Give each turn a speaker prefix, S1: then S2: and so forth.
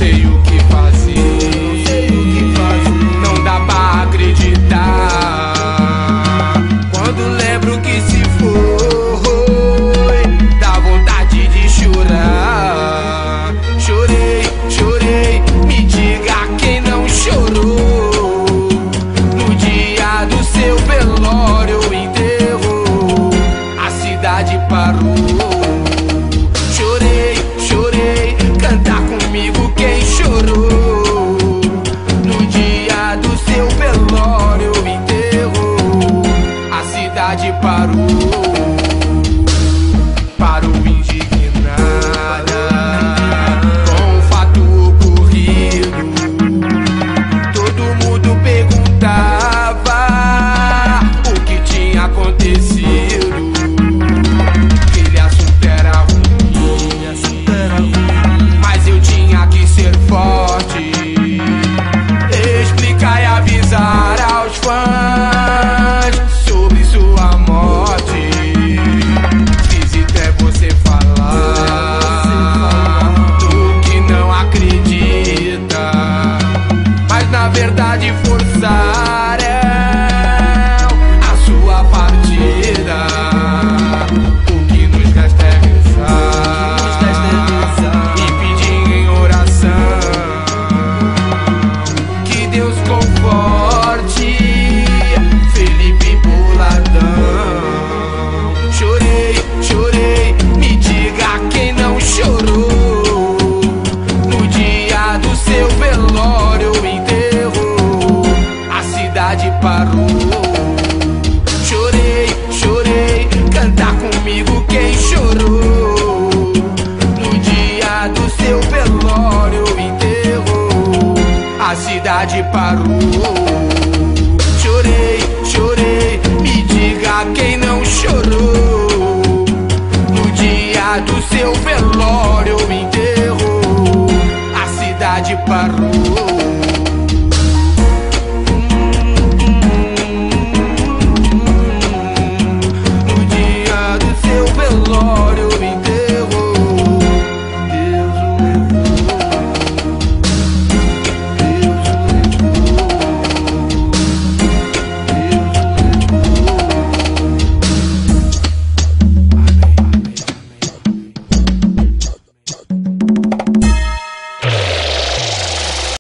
S1: sei o que fazer, não dá pra acreditar. Quando lembro que se foi, dá vontade de chorar. Chorei, chorei, me diga quem não chorou no dia do seu velório, enterrou, a cidade parou. Chorei, chorei, canta comigo quem chorou no dia do seu velório, enterrou, a cidade parou. Parou indignada com o fato ocorrido. Todo mundo perguntava o que tinha acontecido. Aquele assunto era ruim, mas eu tinha que ser forte, explicar e avisar aos fãs sobre sua morte. Esquisito é você falar do que não acredita, mas na verdade forçaram a sua partida. O que nos resta é rezar e pedir em oração que Deus conforte Felipe Boladão. Chorei, chorei, me diga quem não chorou no dia do seu velório, enterrou, a cidade parou. Chorei, chorei, canta comigo quem chorou no dia do seu velório, enterrou, a cidade parou. Chorei, chorei, me diga quem não chorou no dia do seu velório, enterrou, a cidade parou.